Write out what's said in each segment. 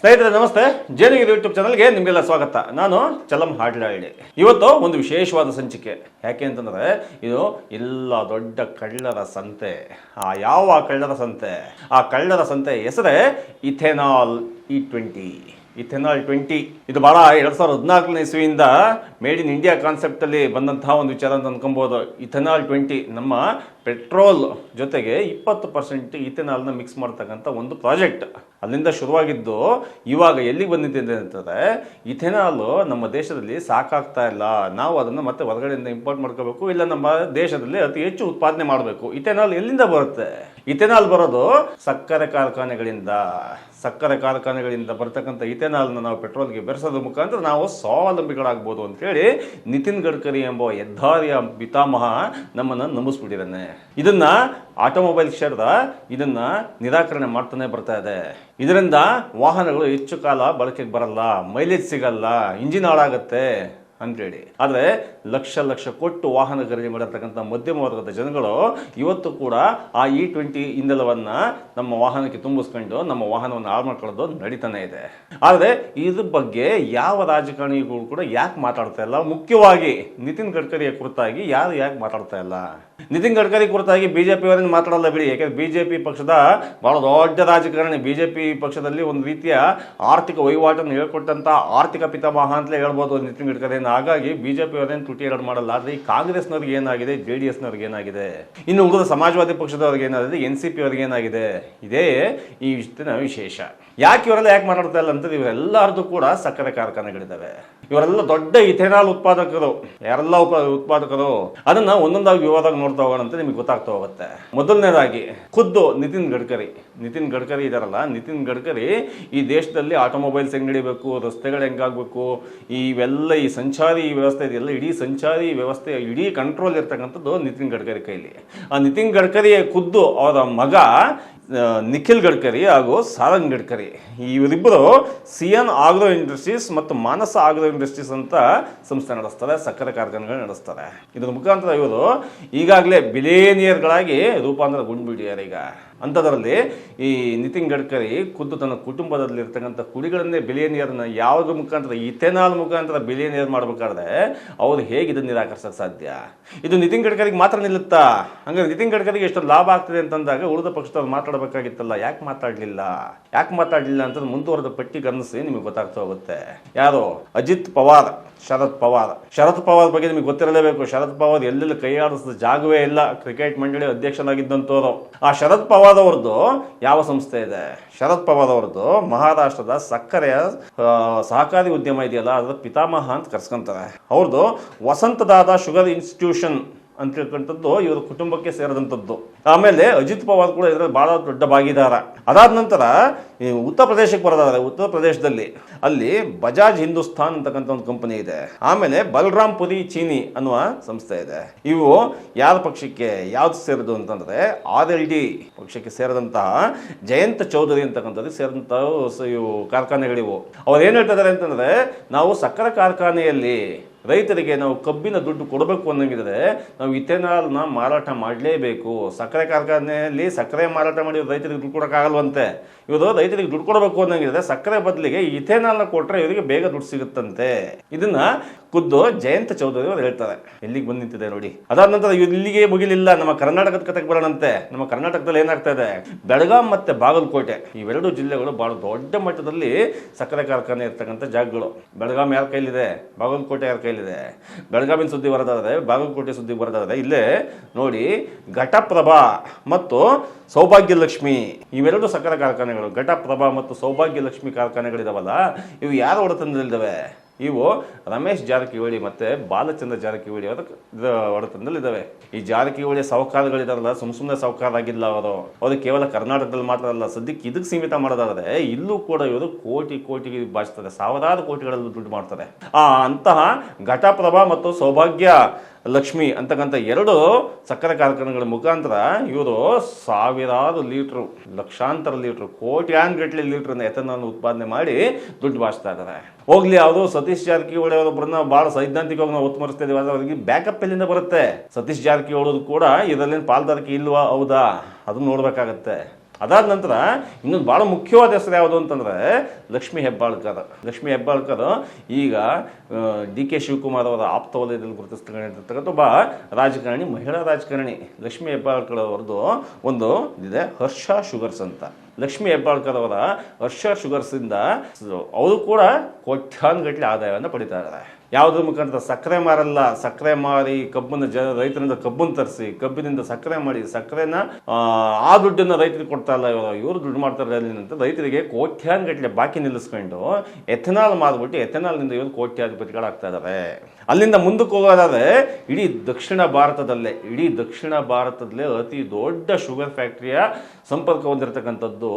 ಸ್ನೇಹಿತರೆ ನಮಸ್ತೆ. ಜೇನುಗಿರಿ ಯೂಟ್ಯೂಬ್ ಚಾನಲ್ಗೆ ನಿಮಗೆಲ್ಲ ಸ್ವಾಗತ. ನಾನು ಚಲಂ ಹಾಡ್ಲಹಳ್ಳಿ. ಇವತ್ತು ಒಂದು ವಿಶೇಷವಾದ ಸಂಚಿಕೆ. ಯಾಕೆ ಅಂತಂದರೆ ಇದು ಎಲ್ಲ ದೊಡ್ಡ ಕಳ್ಳರ ಸಂತೆ. ಯಾವ ಕಳ್ಳರ ಸಂತೆ? ಆ ಕಳ್ಳರ ಸಂತೆ ಹೆಸರೇ ಇಥೆನಾಲ್ E20. ಇಥೆನಾಲ್ 20 ಇದು ಭಾಳ 2014ನೇ ಇಸ್ವಿಯಿಂದ ಮೇಡ್ ಇನ್ ಇಂಡಿಯಾ ಕಾನ್ಸೆಪ್ಟಲ್ಲಿ ಬಂದಂತಹ ಒಂದು ವಿಚಾರ ಅಂತ ಅನ್ಕೊಬೋದು. ಇಥೆನಾಲ್ 20 ನಮ್ಮ ಪೆಟ್ರೋಲ್ ಜೊತೆಗೆ 20% ಇಥೆನಾಲ್ನ ಮಿಕ್ಸ್ ಮಾಡ್ತಕ್ಕಂಥ ಒಂದು ಪ್ರಾಜೆಕ್ಟ್. ಅಲ್ಲಿಂದ ಶುರುವಾಗಿದ್ದು ಇವಾಗ ಎಲ್ಲಿಗೆ ಬಂದಿದೆ ಅಂತಂದರೆ ಇಥೆನಾಲು ನಮ್ಮ ದೇಶದಲ್ಲಿ ಸಾಕಾಗ್ತಾ ಇಲ್ಲ, ನಾವು ಅದನ್ನು ಮತ್ತೆ ಹೊರಗಡೆಯಿಂದ ಇಂಪೋರ್ಟ್ ಮಾಡ್ಕೋಬೇಕು, ಇಲ್ಲ ನಮ್ಮ ದೇಶದಲ್ಲಿ ಅತಿ ಹೆಚ್ಚು ಉತ್ಪಾದನೆ ಮಾಡಬೇಕು. ಇಥೆನಾಲ್ ಎಲ್ಲಿಂದ ಬರುತ್ತೆ? ಇಥೆನಾಲ್ ಬರೋದು ಸಕ್ಕರೆ ಕಾರ್ಖಾನೆಗಳಿಂದ ಬರ್ತಕ್ಕಂಥ ಇಥೆನಾಲ್ನ ನಾವು ಪೆಟ್ರೋಲ್ಗೆ ಬೆರೆಸೋದ್ರ ಮುಖಾಂತರ ನಾವು ಸ್ವಾವಲಂಬಿಗಳಾಗ್ಬೋದು ಅಂತೇಳಿ ನಿತಿನ್ ಗಡ್ಕರಿ ಎಂಬ ಹೆದ್ದಾರಿಯ ಪಿತಾಮಹ ನಮ್ಮನ್ನು ನಂಬಿಸ್ಬಿಟ್ಟಿದ್ದಾನೆ. ಇದನ್ನ ಆಟೋಮೊಬೈಲ್ ಕ್ಷೇತ್ರ ಇದನ್ನ ನಿರಾಕರಣೆ ಮಾಡ್ತಾನೆ ಬರ್ತಾ ಇದೆ. ಇದರಿಂದ ವಾಹನಗಳು ಹೆಚ್ಚು ಕಾಲ ಬಳಕೆಗೆ ಬರಲ್ಲ, ಮೈಲೇಜ್ ಸಿಗಲ್ಲ, ಇಂಜಿನ್ ಹಾಳಾಗತ್ತೆ ಅಂತೇಳಿ. ಆದರೆ ಲಕ್ಷ ಕೊಟ್ಟು ವಾಹನ ಖರೀದಿ ಮಾಡಿರ್ತಕ್ಕಂಥ ಮಧ್ಯಮ ವರ್ಗದ ಜನಗಳು ಇವತ್ತು ಕೂಡ ಆ E20 ಇಂಧನವನ್ನು ನಮ್ಮ ವಾಹನಕ್ಕೆ ತುಂಬಿಸ್ಕೊಂಡು ನಮ್ಮ ವಾಹನವನ್ನು ಹಾಳು ಮಾಡ್ಕೊಳ್ಳೋದು ನಡೀತಾನೆ ಇದೆ. ಆದರೆ ಇದ್ರ ಬಗ್ಗೆ ಯಾವ ರಾಜಕಾರಣಿಗಳು ಕೂಡ ಯಾಕೆ ಮಾತಾಡ್ತಾ ಇಲ್ಲ? ಮುಖ್ಯವಾಗಿ ನಿತಿನ್ ಗಡ್ಕರಿಯ ಕುರಿತಾಗಿ ಯಾಕೆ ಮಾತಾಡ್ತಾ ಇಲ್ಲ? ನಿತಿನ್ ಗಡ್ಕರಿ ಕುರಿತಾಗಿ ಬಿಜೆಪಿ ಅವರನ್ನು ಮಾತಾಡಲ್ಲ ಬಿಡಿ. ಯಾಕೆಂದ್ರೆ ಬಿಜೆಪಿ ಪಕ್ಷದ ಬಹಳ ದೊಡ್ಡ ರಾಜಕಾರಣಿ. ಬಿಜೆಪಿ ಪಕ್ಷದಲ್ಲಿ ಒಂದು ರೀತಿಯ ಆರ್ಥಿಕ ವಹಿವಾಟನ್ನು ಹೇಳ್ಕೊಟ್ಟಂತ ಆರ್ಥಿಕ ಪಿತಾಮಹ ಅಂತಲೇ ಹೇಳ್ಬೋದು ನಿತಿನ್ ಗಡ್ಕರಿ. ಹಾಗಾಗಿ ಬಿಜೆಪಿ ಅವರೇನು ತುಟಿ ಎರಡು ಮಾಡಲ್ಲ. ಆದರೆ ಈ ಕಾಂಗ್ರೆಸ್ನವ್ರಿಗೆ ಏನಾಗಿದೆ, JDSನವ್ರಿಗೆ ಏನಾಗಿದೆ, ಇನ್ನು ಉಳಿದ ಸಮಾಜವಾದಿ ಪಕ್ಷದವ್ರಿಗೆ ಏನಾಗಿದೆ, NCP ಅವ್ರಿಗೆ ಏನಾಗಿದೆ, ಇದೇ ಈ ವಿಶೇಷ. ಯಾಕೆ ಯಾಕೆ ಮಾತಾಡ್ತಾ ಇಲ್ಲ ಅಂತಂದ್ರೆ ಇವರೆಲ್ಲರದು ಕೂಡ ಸಕ್ಕರೆ ಕಾರ್ಖಾನೆಗಳಿದ್ದಾವೆ. ಇವರೆಲ್ಲ ದೊಡ್ಡ ಇಥೆನಾಲ್ ಉತ್ಪಾದಕರು. ಯಾರೆಲ್ಲ ಉತ್ಪಾದಕರು ಅದನ್ನ ಒಂದೊಂದಾಗಿ ವಿವಾದಾಗ ನೋಡ್ತಾ ಹೋಗೋಣ ಅಂತ ನಿಮಗೆ ಗೊತ್ತಾಗ್ತಾ ಹೋಗುತ್ತೆ. ಮೊದಲನೇದಾಗಿ ಖುದ್ದು ನಿತಿನ್ ಗಡ್ಕರಿ ಇದಾರಲ್ಲ, ನಿತಿನ್ ಗಡ್ಕರಿ ಈ ದೇಶದಲ್ಲಿ ಆಟೋಮೊಬೈಲ್ಸ್ ಹೆಂಗ್ ನಡಿಬೇಕು, ರಸ್ತೆಗಳು ಹೆಂಗಾಗಬೇಕು, ಇವೆಲ್ಲ ಈ ಸಂಚಾರಿ ವ್ಯವಸ್ಥೆ ಇದೆಯಲ್ಲ, ಇಡೀ ಸಂಚಾರಿ ವ್ಯವಸ್ಥೆ ಇಡೀ ಕಂಟ್ರೋಲ್ ಇರ್ತಕ್ಕಂಥದ್ದು ನಿತಿನ್ ಗಡ್ಕರಿ ಕೈಲಿ. ಆ ನಿತಿನ್ ಗಡ್ಕರಿಯ ಖುದ್ದು ಅವರ ಮಗ ನಿಖಿಲ್ ಗಡ್ಕರಿ ಹಾಗೂ ಸಾರಂಗ್ ಗಡ್ಕರಿ ಇವರಿಬ್ಬರು ಸಿಯನ್ ಆಗ್ರೋ ಇಂಡಸ್ಟ್ರೀಸ್ ಮತ್ತು ಮಾನಸ ಆಗ್ರೋ ಇಂಡಸ್ಟ್ರೀಸ್ ಅಂತ ಸಂಸ್ಥೆ ನಡೆಸ್ತಾರೆ, ಸಕ್ಕರೆ ಕಾರ್ಖಾನೆಗಳು ನಡೆಸ್ತಾರೆ. ಇದರ ಮುಖಾಂತರ ಇವರು ಈಗಾಗಲೇ ಬಿಲಿಯನಿಯರ್ಗಳಾಗಿ ರೂಪಾಂತರಗೊಂಡ್ಬಿಟ್ಟಿದ್ದಾರೆ. ಈಗ ಅಂಥದ್ರಲ್ಲಿ ಈ ನಿತಿನ್ ಗಡ್ಕರಿ ಖುದ್ದು ತನ್ನ ಕುಟುಂಬದಲ್ಲಿ ಇರ್ತಕ್ಕಂಥ ಕುಡಿಗಳನ್ನೇ ಬಿಲಿಯನಿಯರ್ನ ಯಾವುದ್ರ ಮುಖಾಂತರ, ಇಥೆನಾಲ್ ಮುಖಾಂತರ ಬಿಲಿಯನಿಯರ್ ಮಾಡಬೇಕಾದ್ರೆ ಅವ್ರು ಹೇಗೆ ಇದನ್ನು ನಿರಾಕರಿಸೋಕ್ಕೆ ಸಾಧ್ಯ? ಇದು ನಿತಿನ್ ಗಡ್ಕರಿಗೆ ಮಾತ್ರ ನಿಲ್ಲುತ್ತಾ? ಹಂಗಾರೆ ನಿತಿನ್ ಗಡ್ಕರಿಗೆ ಎಷ್ಟು ಲಾಭ ಆಗ್ತದೆ ಅಂತಂದಾಗ ಉಳಿದ ಪಕ್ಷದವ್ರು ಮಾತಾಡಬೇಕಾಗಿತ್ತಲ್ಲ, ಯಾಕೆ ಮಾತಾಡಲಿಲ್ಲ ಅಂತ ಮುಂದುವರೆದ ಪಟ್ಟಿ ಗಮನಿಸಿ ನಿಮಗೆ ಗೊತ್ತಾಗ್ತಾ ಹೋಗುತ್ತೆ. ಯಾರು? ಅಜಿತ್ ಪವಾರ್, ಶರದ್ ಪವಾರ್ ಬಗ್ಗೆ ನಿಮಗೆ ಗೊತ್ತಿರಲೇಬೇಕು. ಶರದ್ ಪವಾರ್ ಎಲ್ಲೆಲ್ಲಿ ಕೈ ಆಡಿಸಿದ ಜಾಗವೇ ಇಲ್ಲ. ಕ್ರಿಕೆಟ್ ಮಂಡಳಿ ಅಧ್ಯಕ್ಷನಾಗಿದ್ದಂಥವ್ರು. ಆ ಶರದ್ ಪವಾರ್ ಅವ್ರದ್ದು ಯಾವ ಸಂಸ್ಥೆ ಇದೆ? ಶರದ್ ಪವಾರ್ ಅವ್ರದ್ದು ಮಹಾರಾಷ್ಟ್ರದ ಸಕ್ಕರೆಯ ಸಹಕಾರಿ ಉದ್ಯಮ ಇದೆಯಲ್ಲ, ಅದರ ಪಿತಾಮಹ ಅಂತ ಕರ್ಸ್ಕೊಂತಾರೆ. ಅವ್ರದ್ದು ವಸಂತದಾದ ಶುಗರ್ ಇನ್ಸ್ಟಿಟ್ಯೂಷನ್ ಅಂತ ಹೇಳ್ಕೊಂಥದ್ದು ಇವ್ರ ಕುಟುಂಬಕ್ಕೆ ಸೇರಿದಂಥದ್ದು. ಆಮೇಲೆ ಅಜಿತ್ ಪವಾರ್ ಕೂಡ ಇದರಲ್ಲಿ ಬಹಳ ದೊಡ್ಡ ಭಾಗಿದಾರ. ಅದಾದ ನಂತರ ಉತ್ತರ ಪ್ರದೇಶಕ್ಕೆ ಬರೋದಾದ್ರೆ, ಉತ್ತರ ಪ್ರದೇಶದಲ್ಲಿ ಅಲ್ಲಿ ಬಜಾಜ್ ಹಿಂದೂಸ್ತಾನ್ ಅಂತಕ್ಕಂಥ ಒಂದು ಕಂಪನಿ ಇದೆ. ಆಮೇಲೆ ಬಲರಾಮ್ ಪುರಿ ಚೀನಿ ಅನ್ನುವ ಸಂಸ್ಥೆ ಇದೆ. ಇವು ಯಾರ ಪಕ್ಷಕ್ಕೆ ಯಾವ್ದು ಸೇರಿದು ಅಂತಂದ್ರೆ RLD ಪಕ್ಷಕ್ಕೆ ಸೇರಿದಂತಹ ಜಯಂತ್ ಚೌಧರಿ ಅಂತಕ್ಕಂಥದ್ದು ಸೇರಿದಂತಹ ಇವು ಕಾರ್ಖಾನೆಗಳಿವು. ಅವ್ರು ಏನ್ ಹೇಳ್ತಿದ್ದಾರೆ ಅಂತಂದ್ರೆ, ನಾವು ಸಕ್ಕರೆ ಕಾರ್ಖಾನೆಯಲ್ಲಿ ರೈತರಿಗೆ ನಾವು ಕಬ್ಬಿನ ದುಡ್ಡು ಕೊಡಬೇಕು ಅನ್ನೋಂಗಿದ್ರೆ ನಾವು ಇಥೆನಾಲ್ನ ಮಾರಾಟ ಮಾಡಲೇಬೇಕು. ಸಕ್ಕರೆ ಕಾರ್ಖಾನೆಯಲ್ಲಿ ಸಕ್ಕರೆ ಮಾರಾಟ ಮಾಡಿ ರೈತರಿಗೆ ದುಡ್ಡು ಕೊಡೋಕ್ಕಾಗಲ್ವಂತೆ. ಇವರು ರೈತರಿಗೆ ದುಡ್ಡು ಕೊಡಬೇಕು ಅನ್ನೋಂಗಿದ್ರೆ ಸಕ್ಕರೆ ಬದಲಿಗೆ ಇಥೆನಾಲ್ನ ಕೊಟ್ಟರೆ ಇವರಿಗೆ ಬೇಗ ದುಡ್ಡು ಸಿಗುತ್ತಂತೆ. ಇದನ್ನ ಖುದ್ದು ಜಯಂತ್ ಚೌಧರಿ ಅವರು ಹೇಳ್ತಾರೆ. ಎಲ್ಲಿಗೆ ಬಂದು ನಿಂತಿದೆ ನೋಡಿ. ಅದಾದ ನಂತರ ಇಲ್ಲಿಗೆ ಮುಗಿಲಿಲ್ಲ, ನಮ್ಮ ಕರ್ನಾಟಕದ ಕತೆಗೆ ಬರೋಣಂತೆ. ನಮ್ಮ ಕರ್ನಾಟಕದಲ್ಲಿ ಏನಾಗ್ತಾ ಇದೆ, ಬೆಳಗಾಂ ಮತ್ತೆ ಬಾಗಲಕೋಟೆ ಇವೆರಡು ಜಿಲ್ಲೆಗಳು ಬಹಳ ದೊಡ್ಡ ಮಟ್ಟದಲ್ಲಿ ಸಕ್ಕರೆ ಕಾರ್ಖಾನೆ ಇರ್ತಕ್ಕಂಥ ಜಾಗಗಳು. ಬೆಳಗಾಂ ಯಾರ ಕೈಲಿದೆ, ಬಾಗಲಕೋಟೆ ಯಾರ ಕೈಲಿದೆ? ಬೆಳಗಾವಿನ ಸುದ್ದಿ ಬರೋದಾದ್ರೆ, ಬಾಗಲಕೋಟೆ ಸುದ್ದಿ ಬರೋದಾದ್ರೆ ಇಲ್ಲೇ ನೋಡಿ, ಘಟಪ್ರಭಾ ಮತ್ತು ಸೌಭಾಗ್ಯಲಕ್ಷ್ಮಿ ಇವೆರಡು ಸಕ್ಕರೆ ಕಾರ್ಖಾನೆಗಳು. ಘಟಪ್ರಭಾ ಮತ್ತು ಸೌಭಾಗ್ಯಲಕ್ಷ್ಮಿ ಕಾರ್ಖಾನೆಗಳಿದಾವಲ್ಲ, ಇವು ಯಾರ ಒಡೆತನದಲ್ಲಿದ್ದಾವೆ? ಇವು ರಮೇಶ್ ಜಾರಕಿಹೊಳಿ ಮತ್ತೆ ಬಾಲಚಂದ್ರ ಜಾರಕಿಹೊಳಿ ಅವರ ಒಡೆತನದಲ್ಲಿದ್ದಾವೆ. ಈ ಜಾರಕಿಹೊಳಿ ಸಾಹುಕಾರಗಳಿದಾರಲ್ಲ, ಸುಮ್ಮನೆ ಸಾಹುಕಾರ ಆಗಿಲ್ಲ ಅವರು ಕೇವಲ ಕರ್ನಾಟಕದಲ್ಲಿ ಮಾತ್ರ ಅಲ್ಲ, ಸದ್ಯಕ್ಕೆ ಇದಕ್ಕೆ ಸೀಮಿತ ಮಾಡೋದಾದ್ರೆ ಇಲ್ಲೂ ಕೂಡ ಇವರು ಕೋಟಿ ಬಾಚಿಸ್ತಾರೆ, ಸಾವಿರಾರು ಕೋಟಿಗಳಲ್ಲಿ ದುಡ್ಡು ಮಾಡ್ತಾರೆ. ಅಂತಹ ಘಟಪ್ರಭಾ ಮತ್ತು ಸೌಭಾಗ್ಯ ಲಕ್ಷ್ಮಿ ಅಂತಕ್ಕಂಥ ಎರಡು ಸಕ್ಕರೆ ಕಾರ್ಖಾನೆಗಳ ಮುಖಾಂತರ ಇವರು ಸಾವಿರಾರು ಲೀಟ್ರು, ಲಕ್ಷಾಂತರ ಲೀಟ್ರು, ಕೋಟ್ಯಾಂಗಟ್ಟಲೆ ಲೀಟ್ರನ್ನ ಎಥೆನಾಲ್ ಉತ್ಪಾದನೆ ಮಾಡಿ ದುಡ್ಡು ಬಾಚ್ತಾ ಇದ್ದಾರೆ. ಹೋಗ್ಲಿ, ಅವರು ಸತೀಶ್ ಜಾರಕಿಹೊಳಿ ಅವರೊಬ್ಬರನ್ನ ಬಹಳ ಸೈದ್ಧಾಂತಿಕವಾಗಿ ನಾವು ಒತ್ತುಮರಿಸ್ತಾ ಇದೀವಿ. ಅವರಿಗೆ ಬ್ಯಾಕಪ್ ಎಲ್ಲಿಂದ ಬರುತ್ತೆ? ಸತೀಶ್ ಜಾರಕಿಹೊಳಿ ಕೂಡ ಇದರಲ್ಲೇನು ಪಾಲ್ದಾರಿಕೆ ಇಲ್ವಾ? ಹೌದಾ? ಅದನ್ನ ನೋಡ್ಬೇಕಾಗತ್ತೆ. ಅದಾದ ನಂತರ ಇನ್ನೊಂದು ಭಾಳ ಮುಖ್ಯವಾದ ಹೆಸರು ಯಾವುದು ಅಂತಂದರೆ ಲಕ್ಷ್ಮೀ ಹೆಬ್ಬಾಳ್ಕರ್. ಲಕ್ಷ್ಮೀ ಹೆಬ್ಬಾಳ್ಕರ್ ಈಗ ಡಿ ಕೆ ಶಿವಕುಮಾರ್ ಅವರ ಆಪ್ತ ವಲಯದಲ್ಲಿ ಗುರುತಿಸ್ತಕ್ಕಂಥ ಒಬ್ಬ ರಾಜಕಾರಣಿ, ಮಹಿಳಾ ರಾಜಕಾರಣಿ. ಲಕ್ಷ್ಮೀ ಹೆಬ್ಬಾಳ್ಕರ್ ಅವರದ್ದು ಒಂದು ಇದೆ ಹರ್ಷ ಶುಗರ್ಸ್ ಅಂತ. ಲಕ್ಷ್ಮೀ ಹೆಬ್ಬಾಳ್ಕರ್ ಅವರ ಹರ್ಷ ಶುಗರ್ಸಿಂದ ಅವರು ಕೂಡ ಕೋಟ್ಯಾನುಗಟ್ಟಲೆ ಆದಾಯವನ್ನು ಪಡಿತಾ ಇದ್ದಾರೆ. ಯಾವುದ್ರ ಮುಖಾಂತರ ಸಕ್ಕರೆ ಮಾರಲ್ಲ, ಸಕ್ಕರೆ ಮಾರಿ ಕಬ್ಬನ್ನು ರೈತರಿಂದ ಕಬ್ಬನ್ನು ತರಿಸಿ ಕಬ್ಬಿನಿಂದ ಸಕ್ಕರೆ ಮಾಡಿ ಸಕ್ಕರೆನ ಆ ದುಡ್ಡನ್ನು ರೈತರಿಗೆ ಕೊಡ್ತಾ ಇಲ್ಲ, ಇವರು ದುಡ್ಡು ಮಾಡ್ತಾರೆ ಅಂತ ರೈತರಿಗೆ ಕೋಟ್ಯಾನುಗಟ್ಟಲೆ ಬಾಕಿ ನಿಲ್ಲಿಸ್ಕೊಂಡು ಎಥೆನಾಲ್ ಮಾರ್ಬಿಟ್ಟು ಎಥೆನಾಲ್ನಿಂದ ಇವರು ಕೋಟ್ಯಾಧಿಪತಿಗಳಾಗ್ತಾ ಇದ್ದಾರೆ. ಅಲ್ಲಿಂದ ಮುಂದಕ್ಕೆ ಹೋಗೋದಾದ್ರೆ ಇಡೀ ದಕ್ಷಿಣ ಭಾರತದಲ್ಲೇ ಅತಿ ದೊಡ್ಡ ಶುಗರ್ ಫ್ಯಾಕ್ಟ್ರಿಯ ಸಂಪರ್ಕ ಹೊಂದಿರತಕ್ಕಂಥದ್ದು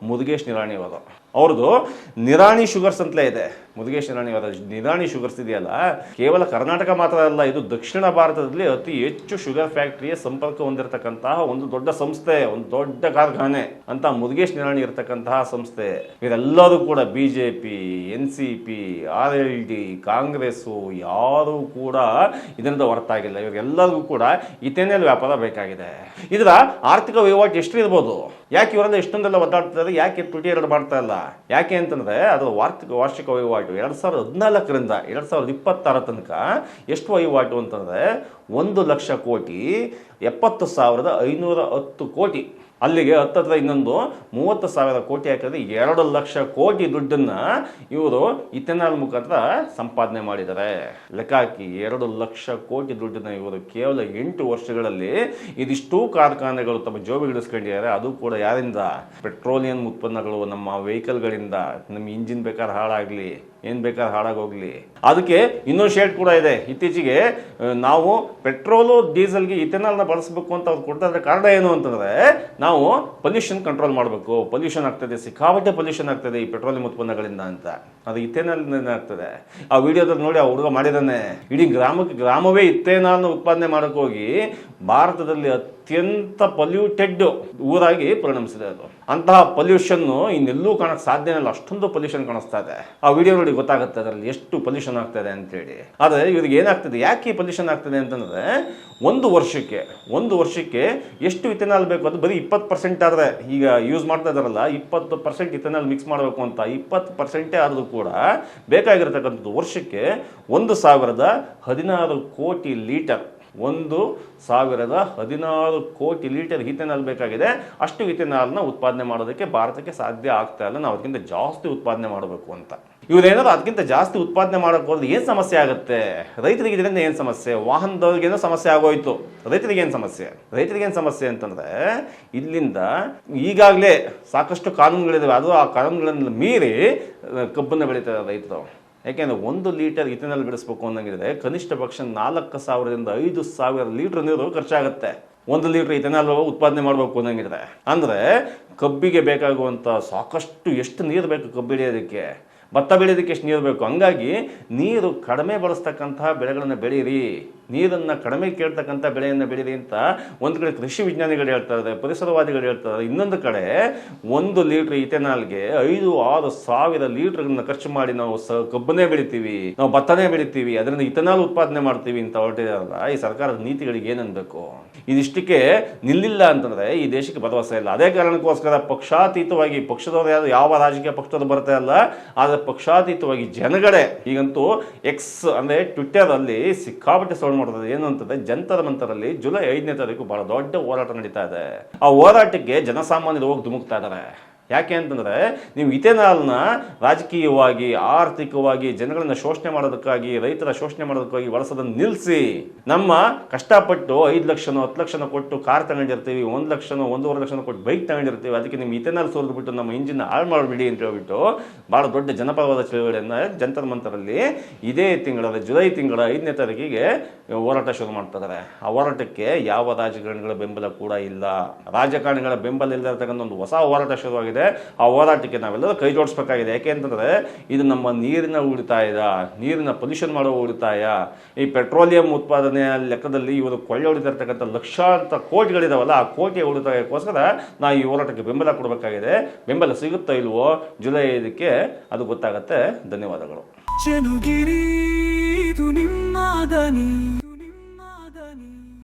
ಮುರುಗೇಶ್ ನಿರಾಣಿ ಅವರು. ಅವ್ರದ್ದು ನಿರಾಣಿ ಶುಗರ್ಸ್ ಅಂತಲೇ ಇದೆ. ಮುರುಗೇಶ್ ನಿರಾಣಿ ಅವರ ನಿರಾಣಿ ಶುಗರ್ಸ್ ಇದೆಯಲ್ಲ, ಕೇವಲ ಕರ್ನಾಟಕ ಮಾತ್ರ ಅಲ್ಲ, ಇದು ದಕ್ಷಿಣ ಭಾರತದಲ್ಲಿ ಅತಿ ಹೆಚ್ಚು ಶುಗರ್ ಫ್ಯಾಕ್ಟರಿಯ ಸಂಪರ್ಕ ಹೊಂದಿರತಕ್ಕಂತಹ ಒಂದು ದೊಡ್ಡ ಸಂಸ್ಥೆ, ಒಂದು ದೊಡ್ಡ ಕಾರ್ಖಾನೆ ಅಂತ ಮುರುಗೇಶ್ ನಿರಾಣಿ ಇರತಕ್ಕಂತಹ ಸಂಸ್ಥೆ. ಇವರೆಲ್ಲರೂ ಕೂಡ BJP, NCP, RLD, ಕಾಂಗ್ರೆಸ್ಸು ಯಾರೂ ಕೂಡ ಇದರಿಂದ ಹೊರತಾಗಿಲ್ಲ. ಇವರೆಲ್ಲರಿಗೂ ಕೂಡ ಇಥೆನಾಲ್ ವ್ಯಾಪಾರ ಬೇಕಾಗಿದೆ. ಇದರ ಆರ್ಥಿಕ ವಹಿವಾಟು ಎಷ್ಟು ಇರ್ಬೋದು? ಯಾಕೆ ಇವರೆಲ್ಲ ಎಷ್ಟೊಂದೆಲ್ಲ ಒದ್ದಾಡ್ತಾರೆ? ಯಾಕೆ ತುಟಿ ಎರಡು ಮಾಡ್ತಾ ಇಲ್ಲ? ಯಾಕೆ ಅಂತಂದ್ರೆ ಅದರ ವಾರ್ಷಿಕ ವಹಿವಾಟು 2014ರಿಂದ 2026 ತನಕ ಎಷ್ಟು ವಹಿವಾಟು ಅಂತಂದ್ರೆ 1,00,000 ಕೋಟಿ, 70,510 ಕೋಟಿ. ಅಲ್ಲಿಗೆ ಹತ್ತತ್ರ ಇನ್ನೊಂದು 30,000 ಕೋಟಿ ಹಾಕಿದ್ರೆ 2,00,000 ಕೋಟಿ ದುಡ್ಡನ್ನು ಇವರು ಇಥೆನಾಲ್ ಮುಖಾಂತರ ಸಂಪಾದನೆ ಮಾಡಿದ್ದಾರೆ. ಲೆಕ್ಕ ಹಾಕಿ 2,00,000 ಕೋಟಿ ದುಡ್ಡನ್ನು ಇವರು ಕೇವಲ 8 ವರ್ಷಗಳಲ್ಲಿ ಇದಿಷ್ಟು ಕಾರ್ಖಾನೆಗಳು ತಮ್ಮ ಜೋಬಿಗಿಳಿಸ್ಕೊಂಡಿದ್ದಾರೆ. ಅದು ಕೂಡ ಯಾರಿಂದ? ಪೆಟ್ರೋಲಿಯಂ ಉತ್ಪನ್ನಗಳು, ನಮ್ಮ ವೆಹಿಕಲ್ಗಳಿಂದ. ನಮ್ಮ ಇಂಜಿನ್ ಬೇಕಾದ್ರೆ ಹಾಳಾಗಲಿ, ಏನು ಬೇಕಾದ್ರೆ ಹಾಳಾಗೋಗ್ಲಿ. ಅದಕ್ಕೆ ಇನ್ನೊಂದು ಶೇಡ್ ಕೂಡ ಇದೆ. ಇತ್ತೀಚೆಗೆ ನಾವು ಪೆಟ್ರೋಲು ಡೀಸೆಲ್ಗೆ ಇಥೆನಾಲ್ನ ಬಳಸಬೇಕು ಅಂತ ಅವ್ರು ಕೊಡ್ತಾ ಇದ್ರೆ ಕಾರಣ ಏನು ಅಂತಂದರೆ ನಾವು ಪೊಲ್ಯೂಷನ್ ಕಂಟ್ರೋಲ್ ಮಾಡಬೇಕು, ಪೊಲ್ಯೂಷನ್ ಆಗ್ತದೆ, ಸಿಕ್ಕಾಪಟ್ಟೆ ಪೊಲ್ಯೂಷನ್ ಆಗ್ತದೆ ಈ ಪೆಟ್ರೋಲಿಯಂ ಉತ್ಪನ್ನಗಳಿಂದ ಅಂತ. ಅದು ಇಥೆನಾಲ್ನಿಂದ ಆಗ್ತದೆ. ಆ ವಿಡಿಯೋದಲ್ಲಿ ನೋಡಿ ಆ ಹುಡುಗ ಮಾಡಿದಾನೆ. ಇಡೀ ಗ್ರಾಮವೇ ಇಥೆನಾಲ್ನ ಉತ್ಪಾದನೆ ಮಾಡೋಕೆ ಹೋಗಿ ಭಾರತದಲ್ಲಿ ಅತ್ಯಂತ ಪೊಲ್ಯೂಟೆಡ್ ಊರಾಗಿ ಪರಿಣಮಿಸಿದೆ ಅದು. ಅಂತಹ ಪೊಲ್ಯೂಷನ್ನು ಇನ್ನೆಲ್ಲೂ ಕಾಣಕ್ಕೆ ಸಾಧ್ಯ ಇಲ್ಲ, ಅಷ್ಟೊಂದು ಪೊಲ್ಯೂಷನ್ ಕಾಣಿಸ್ತಾ ಇದೆ. ಆ ವಿಡಿಯೋ ನೋಡಿ ಗೊತ್ತಾಗುತ್ತೆ ಅದರಲ್ಲಿ ಎಷ್ಟು ಪೊಲ್ಯೂಷನ್ ಆಗ್ತದೆ ಅಂತೇಳಿ. ಆದರೆ ಇವ್ರಿಗೆ ಏನಾಗ್ತದೆ, ಯಾಕೆ ಪೊಲ್ಯೂಷನ್ ಆಗ್ತದೆ ಅಂತಂದರೆ ಒಂದು ವರ್ಷಕ್ಕೆ ಎಷ್ಟು ಇಥೆನಾಲ್ ಬೇಕು? ಅದು ಬರೀ 20% ಆದರೆ ಈಗ ಯೂಸ್ ಮಾಡ್ತಾ ಇದ್ದಾರಲ್ಲ, 20% ಇಥೆನಾಲ್ ಮಿಕ್ಸ್ ಮಾಡಬೇಕು ಅಂತ 20% ಆದರೂ ಕೂಡ ಬೇಕಾಗಿರತಕ್ಕಂಥದ್ದು ವರ್ಷಕ್ಕೆ 1,016 ಕೋಟಿ ಲೀಟರ್. 1,016 ಕೋಟಿ ಲೀಟರ್ ಇಥೆನಾಲ್ ಬೇಕಾಗಿದೆ. ಅಷ್ಟು ಇಥೆನಾಲ್ನ ಉತ್ಪಾದನೆ ಮಾಡೋದಕ್ಕೆ ಭಾರತಕ್ಕೆ ಸಾಧ್ಯ ಆಗ್ತಾ ಇಲ್ಲ. ನಾವು ಅದಕ್ಕಿಂತ ಜಾಸ್ತಿ ಉತ್ಪಾದನೆ ಮಾಡಬೇಕು ಅಂತ. ಇವರೇನಾದ್ರು ಅದಕ್ಕಿಂತ ಜಾಸ್ತಿ ಉತ್ಪಾದನೆ ಮಾಡೋಕೆ ಹೋದ್ರೆ ಏನು ಸಮಸ್ಯೆ ಆಗುತ್ತೆ? ರೈತರಿಗೆ ಇದರಿಂದ ಏನು ಸಮಸ್ಯೆ? ವಾಹನದವ್ರಿಗೇನೋ ಸಮಸ್ಯೆ ಆಗೋಯ್ತು, ರೈತರಿಗೇನು ಸಮಸ್ಯೆ ಅಂತಂದರೆ ಇಲ್ಲಿಂದ ಈಗಾಗಲೇ ಸಾಕಷ್ಟು ಕಾನೂನುಗಳಿದ್ದಾವೆ. ಅದು ಆ ಕಾನೂನುಗಳನ್ನು ಮೀರಿ ಕಬ್ಬನ್ನು ಬೆಳೀತಾರೆ ರೈತರು. ಯಾಕೆಂದರೆ 1 ಲೀಟರ್ ಇಥೆನಾಲ್ ಬಿಡಿಸ್ಬೇಕು ಅನ್ನಂಗಿದ್ರೆ ಕನಿಷ್ಠ ಪಕ್ಷ 4,000ರಿಂದ 5,000 ಲೀಟ್ರ್ ನೀರು ಖರ್ಚಾಗುತ್ತೆ. 1 ಲೀಟ್ರ್ ಇಥೆನಾಲ್ ಉತ್ಪಾದನೆ ಮಾಡಬೇಕು ಅನ್ನಂಗಿದ್ರೆ. ಅಂದರೆ ಕಬ್ಬಿಗೆ ಬೇಕಾಗುವಂಥ ಸಾಕಷ್ಟು ಎಷ್ಟು ನೀರು ಬೇಕು ಕಬ್ಬು ಬೆಳೆಯೋದಕ್ಕೆ, ಭತ್ತ ಬೆಳೆಯೋದಕ್ಕೆ ಎಷ್ಟು ನೀರು ಬೇಕು. ಹಂಗಾಗಿ ನೀರು ಕಡಿಮೆ ಬಳಸ್ತಕ್ಕಂತಹ ಬೆಳೆಗಳನ್ನು ಬೆಳೀರಿ, ನೀರನ್ನು ಕಡಿಮೆ ಕೇಳ್ತಕ್ಕಂಥ ಬೆಳೆಯನ್ನು ಬೆಳೀರಿ ಅಂತ ಒಂದು ಕಡೆ ಕೃಷಿ ವಿಜ್ಞಾನಿಗಳು ಹೇಳ್ತಾರೆ, ಪರಿಸರವಾದಿಗಳು ಹೇಳ್ತಾರೆ. ಇನ್ನೊಂದು ಕಡೆ 1 ಲೀಟ್ರ್ ಇಥೆನಾಲ್ಗೆ 5-6 ಸಾವಿರ ಲೀಟ್ರ್ಗಳನ್ನ ಖರ್ಚು ಮಾಡಿ ನಾವು ಕಬ್ಬನ್ನೇ ಬೆಳಿತೀವಿ, ನಾವು ಭತ್ತನೇ ಬೆಳಿತೀವಿ, ಅದರಿಂದ ಇಥೆನಾಲ್ ಉತ್ಪಾದನೆ ಮಾಡ್ತೀವಿ ಅಂತ ಹೊರಟಿದಾರಲ್ಲ. ಈ ಸರ್ಕಾರದ ನೀತಿಗಳಿಗೆ ಏನನ್ಬೇಕು? ಇದಿಷ್ಟಕ್ಕೆ ನಿಲ್ಲಿಲ್ಲ ಅಂತಂದರೆ ಈ ದೇಶಕ್ಕೆ ಭರವಸೆ ಇಲ್ಲ. ಅದೇ ಕಾರಣಕ್ಕೋಸ್ಕರ ಪಕ್ಷಾತೀತವಾಗಿ, ಪಕ್ಷದವರು ಯಾರು ಯಾವ ರಾಜಕೀಯ ಪಕ್ಷದವರು ಬರ್ತಾ ಇಲ್ಲ, ಆದರೆ ಪಕ್ಷಾತೀತವಾಗಿ ಜನಗಳೇ ಈಗಂತೂ ಎಕ್ಸ್ ಅಂದರೆ ಟ್ವಿಟ್ಟರ್ ಅಲ್ಲಿ ಸಿಕ್ಕಾಪಟ್ಟೆ ಸೌಂಡ್ ಮಾಡ್ತದೆ. ಏನು ಅಂತಂದ್ರೆ ಜಂತರ ಮಂತರಲ್ಲಿ ಜುಲೈ 5ನೇ ತಾರೀಕು ಬಹಳ ದೊಡ್ಡ ಹೋರಾಟ ನಡೀತಾ ಇದೆ. ಆ ಹೋರಾಟಕ್ಕೆ ಜನಸಾಮಾನ್ಯರು ಹೋಗಿ ಧುಮುಕ್ತಾ ಇದ್ದಾರೆ. ಯಾಕೆ ಅಂತಂದರೆ ನೀವು ಇಥೆನಾಲ್ನ ರಾಜಕೀಯವಾಗಿ, ಆರ್ಥಿಕವಾಗಿ ಜನಗಳನ್ನ ಶೋಷಣೆ ಮಾಡೋದಕ್ಕಾಗಿ, ರೈತರ ಶೋಷಣೆ ಮಾಡೋದಕ್ಕಾಗಿ ಬಳಸೋದನ್ನು ನಿಲ್ಲಿಸಿ, ನಮ್ಮ ಕಷ್ಟಪಟ್ಟು 5 ಲಕ್ಷನೋ 10 ಲಕ್ಷನೋ ಕೊಟ್ಟು ಕಾರ್ ತಗೊಂಡಿರ್ತೀವಿ, 1 ಲಕ್ಷನೋ 1.5 ಲಕ್ಷನೋ ಕೊಟ್ಟು ಬೈಕ್ ತಗೊಂಡಿರ್ತೀವಿ, ಅದಕ್ಕೆ ನಿಮ್ಮ ಇಥೆನಾಲ್ ಸುರಿದ್ಬಿಟ್ಟು ನಮ್ಮ ಇಂಜಿನ್ ಹಾಳು ಮಾಡಿಬಿಡಿ ಅಂತ ಹೇಳ್ಬಿಟ್ಟು ಭಾಳ ದೊಡ್ಡ ಜನಪರವಾದ ಚಳವಳಿಯನ್ನು ಜಂತರ್ ಮಂತರಲ್ಲಿ ಇದೇ ತಿಂಗಳ ಜುಲೈ ತಿಂಗಳ 5ನೇ ತಾರೀಕಿಗೆ ಹೋರಾಟ ಶುರು ಮಾಡ್ತಿದ್ದಾರೆ. ಆ ಹೋರಾಟಕ್ಕೆ ಯಾವ ರಾಜಕಾರಣಿಗಳ ಬೆಂಬಲ ಕೂಡ ಇಲ್ಲ. ರಾಜಕಾರಣಿಗಳ ಬೆಂಬಲ ಇಲ್ಲದಿರತಕ್ಕಂಥ ಒಂದು ಹೊಸ ಹೋರಾಟ ಶುರುವಾಗಿದೆ. ಆ ಹೋರಾಟಕ್ಕೆ ನಾವೆಲ್ಲರೂ ಕೈ ಜೋಡಿಸಬೇಕಾಗಿದೆ. ಯಾಕೆ ಅಂತಂದರೆ ಇದು ನಮ್ಮ ನೀರಿನ ಉಳಿತಾಯ, ನೀರಿನ ಪೊಲ್ಯೂಷನ್ ಮಾಡೋ ಉಳಿತಾಯ. ಈ ಪೆಟ್ರೋಲಿಯಂ ಉತ್ಪಾದನೆಯ ಲೆಕ್ಕದಲ್ಲಿ ಇವರು ಕೊಳ್ಳೆ ಹೊಡಿತಿರ್ತಕ್ಕಂಥ ಲಕ್ಷಾಂತರ ಕೋಟಿಗಳಿದಾವಲ್ಲ, ಆ ಕೋಟಿಯ ಉಳಿತಾಯಕ್ಕೋಸ್ಕರ ನಾವು ಈ ಹೋರಾಟಕ್ಕೆ ಬೆಂಬಲ ಕೊಡಬೇಕಾಗಿದೆ. ಬೆಂಬಲ ಸಿಗುತ್ತಾ ಇಲ್ವೋ ಜುಲೈ 5ಕ್ಕೆ ಅದು ಗೊತ್ತಾಗತ್ತೆ. ಧನ್ಯವಾದಗಳು.